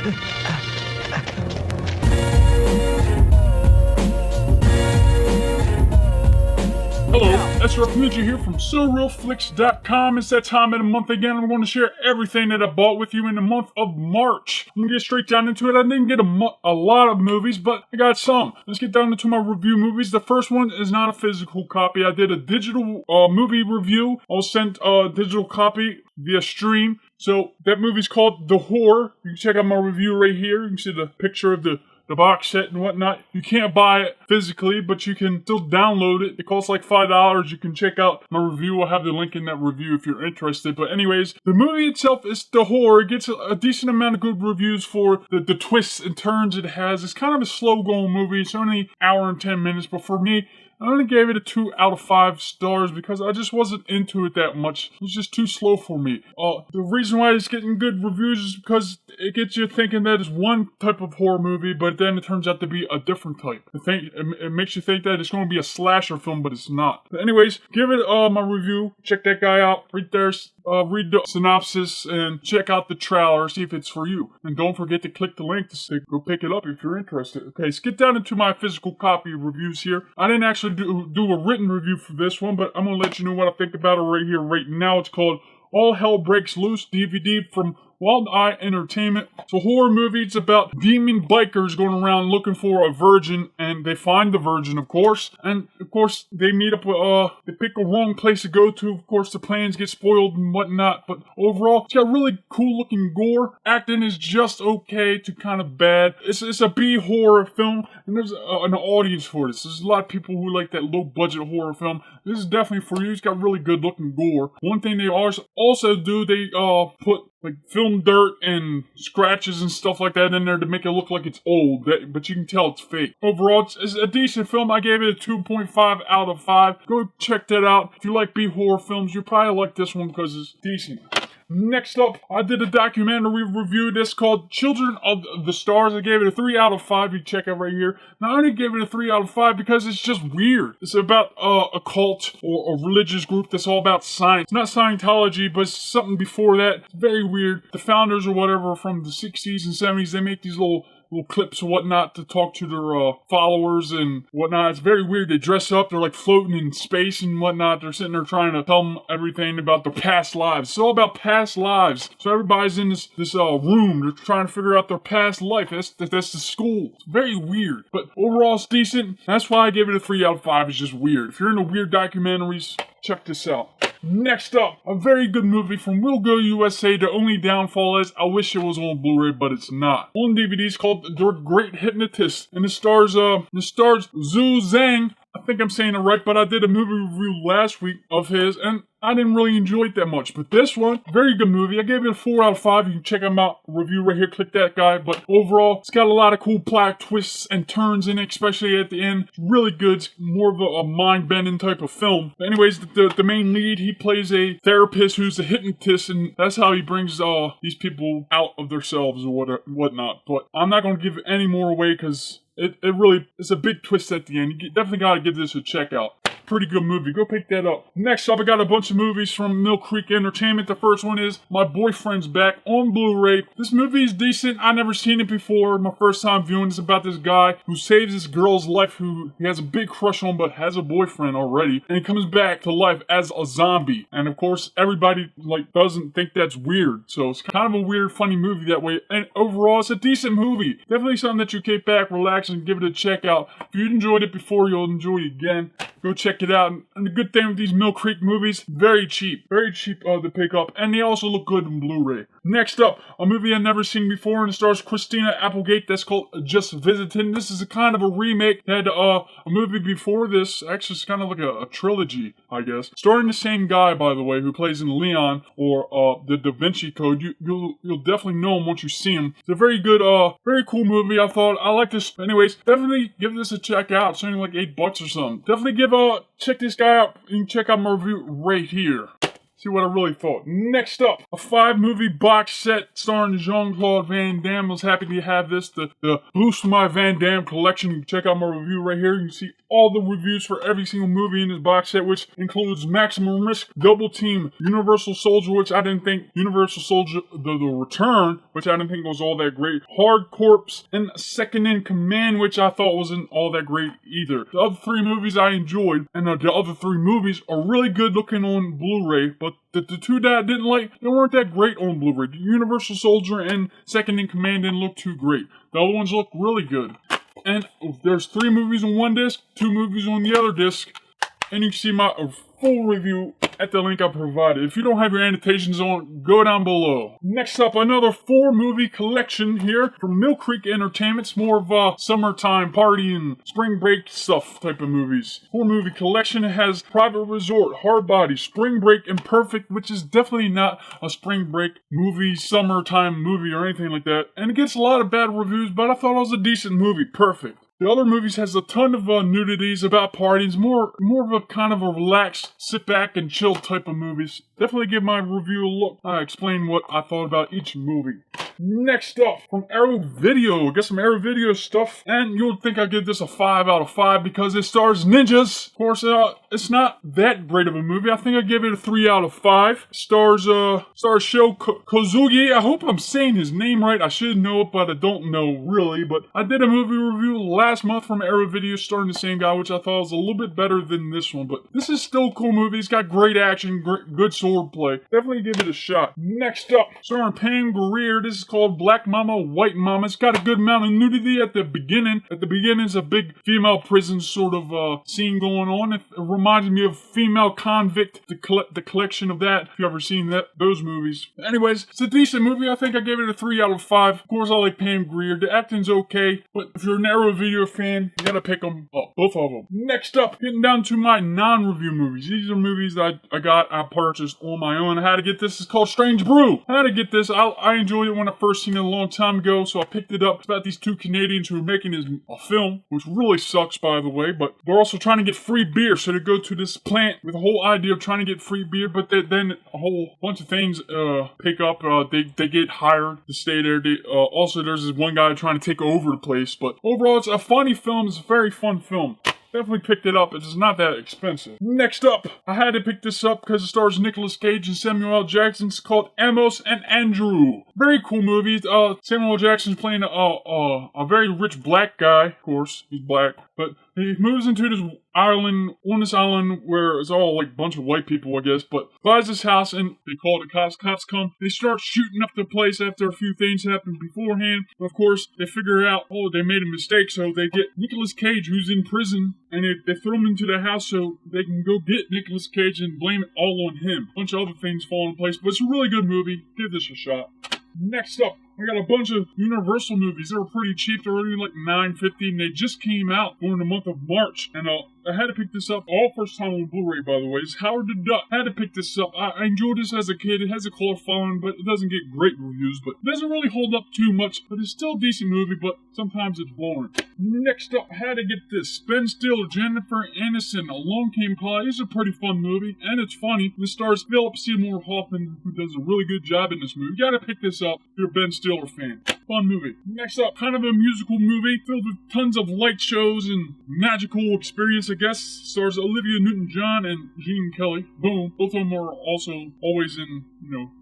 Hello, SRF Ninja here from soreelflix.com. It's that time of the month again. I'm going to share everything that I bought with you in the month of March. I'm going to get straight down into it. I didn't get a lot of movies, but I got some. Let's get down into my review movies. The first one is not a physical copy. I did a digital movie review. I was sent a digital copy via stream. So that movie's called The Whore. You can check out my review right here. You can see the picture of the box set and whatnot. You can't buy it physically, but you can still download it. It costs like $5. You can check out my review. I'll have the link in that review if you're interested. But anyways, the movie itself is The Whore. It gets a decent amount of good reviews for the twists and turns it has. It's kind of a slow-going movie. It's only an hour and 10 minutes, but for me, I only gave it a 2 out of 5 stars because I just wasn't into it that much. It was just too slow for me. The reason why it's getting good reviews is because it gets you thinking that it's one type of horror movie, but then it turns out to be a different type. It makes you think that it's going to be a slasher film, but it's not. But anyways, give it my review. Check that guy out right there. Read the synopsis and check out the trailer, see if it's for you. And don't forget to click the link to say go pick it up if you're interested. Okay, let's get down into my physical copy reviews here. I didn't actually do a written review for this one, but I'm going to let you know what I think about it right here, right now. It's called All Hell Breaks Loose, DVD from Wild Eye Entertainment. It's a horror movie. It's about demon bikers going around looking for a virgin, and they find the virgin, of course. And, of course, they meet up with, they pick a wrong place to go to. Of course, the plans get spoiled and whatnot. But overall, it's got really cool-looking gore. Acting is just okay to kind of bad. It's a B-horror film, and there's an audience for this. There's a lot of people who like that low-budget horror film. This is definitely for you. It's got really good-looking gore. One thing they also do, they put like film dirt and scratches and stuff like that in there to make it look like it's old, but you can tell it's fake. Overall, it's a decent film. I gave it a 2.5 out of 5. Go check that out. If you like B-horror films, you probably like this one because it's decent. Next up, I did a documentary review. This called Children of the Stars. I gave it a 3 out of 5. You can check it right here. Now, I only gave it a 3 out of 5 because it's just weird. It's about a cult or a religious group that's all about science. Not Scientology, but something before that. It's very weird. The founders or whatever from the 60s and 70s, they make these little clips and whatnot to talk to their followers and whatnot. It's very weird. They dress up. They're like floating in space and whatnot. They're sitting there trying to tell them everything about their past lives. It's all about past lives. So everybody's in this room. They're trying to figure out their past life. That's the school. It's very weird. But overall, it's decent. That's why I gave it a 3 out of 5. It's just weird. If you're into weird documentaries, check this out. Next up, a very good movie from Will Go USA. The only downfall is I wish it was on Blu-ray, but it's not. On DVD, it's called The Great Hypnotist, and it stars Zhu Zhang. I think I'm saying it right, but I did a movie review last week of his, and I didn't really enjoy it that much. But this one, very good movie. I gave it a 4 out of 5. You can check him out. Review right here. Click that guy. But overall, it's got a lot of cool plot twists and turns in it, especially at the end. It's really good. It's more of a mind-bending type of film. But anyways, the main lead, he plays a therapist who's a hypnotist, and that's how he brings these people out of themselves or whatnot. But I'm not going to give any more away because it's a big twist at the end. You definitely got to give this a check out. Pretty good movie. Go pick that up. Next up, I got a bunch of movies from Mill Creek Entertainment. The first one is My Boyfriend's Back on Blu-ray. This movie is decent. I never seen it before. My first time viewing. It's about this guy who saves this girl's life who he has a big crush on but has a boyfriend already. And he comes back to life as a zombie. And of course, everybody doesn't think that's weird. So it's kind of a weird, funny movie that way. And overall, it's a decent movie. Definitely something that you kick back, relax, and give it a check out. If you enjoyed it before, you'll enjoy it again. Go check it out. And the good thing with these Mill Creek movies, very cheap to pick up, and they also look good on Blu-ray. Next up, a movie I've never seen before, and it stars Christina Applegate. That's called Just Visiting. This is a kind of a remake. They had a movie before this. Actually, it's kind of like a trilogy, I guess. Starring the same guy, by the way, who plays in Leon or the Da Vinci Code. You'll definitely know him once you see him. It's a very good, very cool movie. I like this. Anyways, definitely give this a check out. It's only like $8 or something. Definitely check this guy out. You can check out my review right here. see what I really thought. Next up, a 5-movie box set starring Jean-Claude Van Damme. I was happy to have this, the Boost My Van Damme collection. You can check out my review right here. You can see all the reviews for every single movie in this box set, which includes Maximum Risk, Double Team, Universal Soldier, which I didn't think, Universal Soldier, the Return, which I didn't think was all that great, Hard Corps, and Second in Command, which I thought wasn't all that great either. The other 3 movies I enjoyed, and the other 3 movies are really good looking on Blu-ray, but the 2 that I didn't like, they weren't that great on Blu-ray. The Universal Soldier and Second in Command didn't look too great. The other ones look really good. And there's 3 movies on one disc, 2 movies on the other disc, and you can see my full review at the link I provided. If you don't have your annotations on, go down below. Next up, another 4-movie collection here from Mill Creek Entertainment. It's more of a summertime party and spring break stuff type of movies. 4-movie collection. It has Private Resort, Hard Body, Spring Break, and Perfect, which is definitely not a spring break movie, summertime movie, or anything like that. And it gets a lot of bad reviews, but I thought it was a decent movie. Perfect. The other movies has a ton of nudities about parties, more of a kind of a relaxed, sit back and chill type of movies. Definitely give my review a look. I explain what I thought about each movie. Next up, from Arrow Video. I got some Arrow Video stuff, and you'll think I give this a 5 out of 5 because it stars ninjas. Of course, it's not that great of a movie. I think I give it a 3 out of 5. Stars Sho Kozugi. I hope I'm saying his name right. I should know it, but I don't know really. But I did a movie review last month from Arrow Video starring the same guy, which I thought was a little bit better than this one. But this is still a cool movie. It's got great action, good sword play. Definitely give it a shot. Next up, starring Pam Grier. This is called Black Mama, White Mama. It's got a good amount of nudity at the beginning. At the beginning, it's a big female prison sort of scene going on. It reminds me of Female Convict, the collection of that. If you've ever seen those movies. Anyways, it's a decent movie. I think I gave it a 3 out of 5. Of course, I like Pam Grier. The acting's okay, but if you're an Arrow Video fan, you gotta pick them up. Both of them. Next up, getting down to my non-review movies. These are movies that I purchased on my own. I had to get this. It's called Strange Brew. I had to get this. I enjoyed it when I first seen it a long time ago, so I picked it up. It's about these 2 Canadians who are making a film, which really sucks, by the way, but they're also trying to get free beer, so they go to this plant with the whole idea of trying to get free beer, but then a whole bunch of things pick up. They get hired to stay there. Also, there's this one guy trying to take over the place, but overall, it's a funny film. It's a very fun film. Definitely picked it up. It's not that expensive. Next up, I had to pick this up because it stars Nicolas Cage and Samuel L. Jackson. It's called Amos and Andrew. Very cool movie. Samuel L. Jackson's playing a very rich black guy. Of course, he's black. But he moves into this island, where it's all like a bunch of white people, I guess, but buys this house and they call the cops. Cops come. They start shooting up the place after a few things happened beforehand. But of course, they figure out, they made a mistake, so they get Nicolas Cage, who's in prison, and they throw him into the house so they can go get Nicolas Cage and blame it all on him. A bunch of other things fall in place, but it's a really good movie. Give this a shot. Next up, I got a bunch of Universal movies. They were pretty cheap. They were only like $9.50, and they just came out during the month of March. And I had to pick this up. All first time on Blu-ray, by the way. It's Howard the Duck. I had to pick this up. I enjoyed this as a kid. It has a cult following, but it doesn't get great reviews. But it doesn't really hold up too much. But it's still a decent movie, but sometimes it's boring. Next up, I had to get this. Ben Stiller, Jennifer Aniston, Alone Came Polly. It's a pretty fun movie, and it's funny. It stars Philip Seymour Hoffman, who does a really good job in this movie. You gotta pick this up if you're a Ben Stiller fan. Fun movie. Next up, kind of a musical movie filled with tons of light shows and magical experience, I guess. Stars Olivia Newton-John and Gene Kelly. Boom. Both of them are also always in,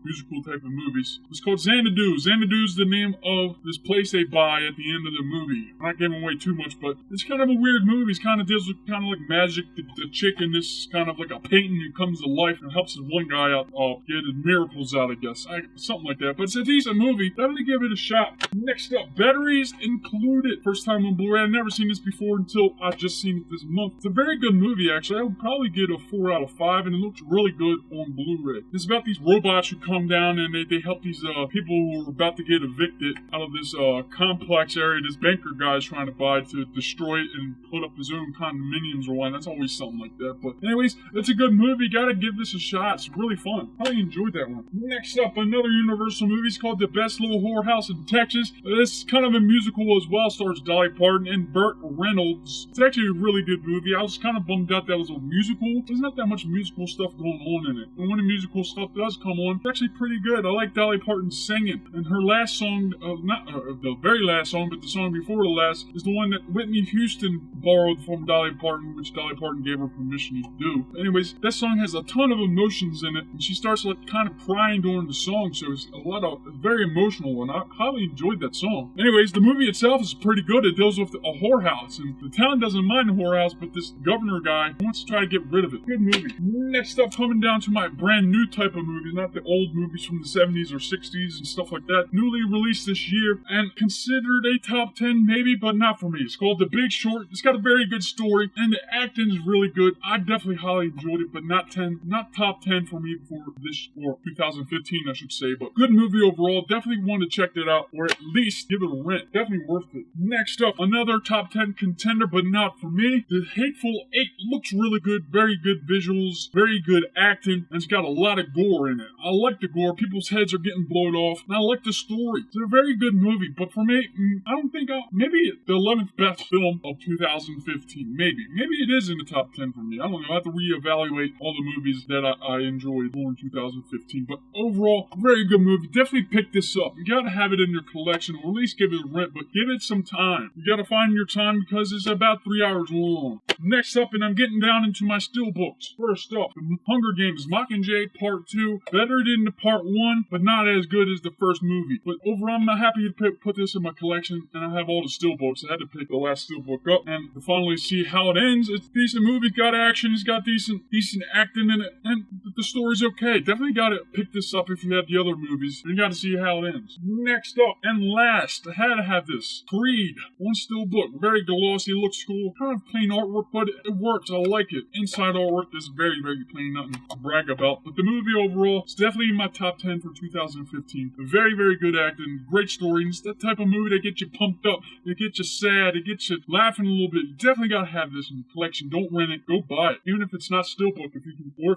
musical type of movies. It's called Xanadu. Xanadu is the name of this place they buy at the end of the movie. I'm not giving away too much, but it's kind of a weird movie. It kind of deals with kind of like magic. The chick in this is kind of like a painting that comes to life and helps this one guy out get his miracles out, I guess. Something like that. But it's a decent movie. Definitely give it a shot. Next up, Batteries Included. First time on Blu-ray. I've never seen this before until I've just seen it this month. It's a very good movie, actually. I would probably get a 4 out of 5, and it looks really good on Blu-ray. It's about these robots who come down and they help these people who are about to get evicted out of this complex area this banker guy's trying to buy to destroy it and put up his own condominiums or one. That's always something like that. But anyways, it's a good movie. Gotta give this a shot. It's really fun. I enjoyed that one. Next up, another Universal movie. It's called The Best Little Whorehouse in Texas. matches. It's kind of a musical as well. Stars Dolly Parton and Burt Reynolds. It's actually a really good movie. I was kind of bummed out that it was a musical. There's not that much musical stuff going on in it. And when the musical stuff does come on, it's actually pretty good. I like Dolly Parton singing. And her last song, not the very last song, but the song before the last, is the one that Whitney Houston borrowed from Dolly Parton, which Dolly Parton gave her permission to do. Anyways, that song has a ton of emotions in it, and she starts like kind of crying during the song, so it's very emotional, and I highly enjoyed that song. Anyways, the movie itself is pretty good. It deals with a whorehouse, and the town doesn't mind the whorehouse, but this governor guy wants to try to get rid of it. Good movie. Next up, coming down to my brand new type of movies, not the old movies from the 70s or 60s and stuff like that. Newly released this year, and considered a top 10 maybe, but not for me. It's called The Big Short. It's got a very good story, and the acting is really good. I definitely highly enjoyed it, but not top 10 for me for this, or 2015, I should say. But good movie overall. Definitely want to check that out, or at least give it a rent. Definitely worth it. Next up, another top 10 contender, but not for me. The Hateful Eight looks really good. Very good visuals, very good acting, and it's got a lot of gore in it. I like the gore. People's heads are getting blown off, and I like the story. It's a very good movie, but for me, I don't think maybe the 11th best film of 2015. Maybe it is in the top 10 for me. I don't know. I have to reevaluate all the movies that I enjoyed during 2015. But overall, very good movie. Definitely pick this up. You gotta have it in your collection, or at least give it a rent, but give it some time. You gotta find your time because it's about 3 hours long. Next up, and I'm getting down into my steelbooks. First up, The Hunger Games Mockingjay Part 2. Better than the Part 1, but not as good as the first movie. But overall, I'm happy to put this in my collection, and I have all the steelbooks. I had to pick the last steelbook up, and to finally see how it ends. It's a decent movie. It's got action. It's got decent acting in it, and the story's okay. Definitely gotta pick this up if you have the other movies. You gotta see how it ends. Next up, and last, I had to have this. Creed. One steelbook. Very glossy. Looks cool. Kind of plain artwork, but it works. I like it. Inside artwork is very, very plain. Nothing to brag about. But the movie overall is definitely in my top 10 for 2015. Very, very good acting. Great story. And it's that type of movie that gets you pumped up. It gets you sad. It gets you laughing a little bit. You definitely gotta have this in your collection. Don't rent it. Go buy it. Even if it's not steelbook, if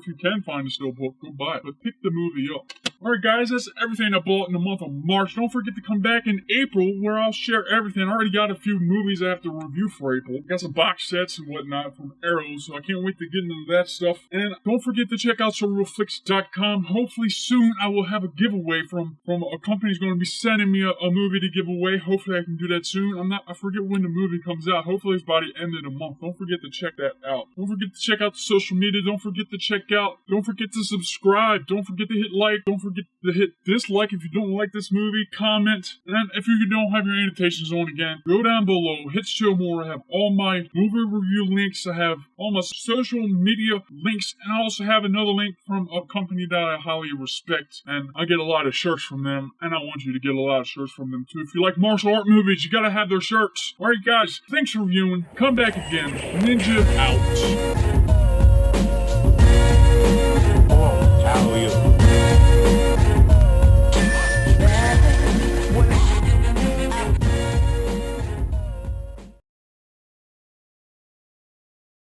you can find a steelbook, go buy it. But pick the movie up. Alright guys, that's everything I bought in the month of March. Don't forget to come back in April where I'll share everything. I already got a few movies I have to review for April. Got some box sets and whatnot from Arrows, so I can't wait to get into that stuff. And don't forget to check out soreelflix.com. Hopefully soon I will have a giveaway from a company who's going to be sending me a movie to give away. Hopefully I can do that soon. I forget when the movie comes out. Hopefully it's by the end of the month. Don't forget to check that out. Don't forget to check out the social media. Don't forget to subscribe. Don't forget to hit like. Don't forget to hit dislike if you don't like this movie. Comment. And if you don't have your annotations on again, go down below. Hit show more. I have all my movie review links. I have all my social media links. And I also have another link from a company that I highly respect. And I get a lot of shirts from them. And I want you to get a lot of shirts from them too. If you like martial art movies, you gotta have their shirts. Alright guys, thanks for viewing. Come back again. Ninja out.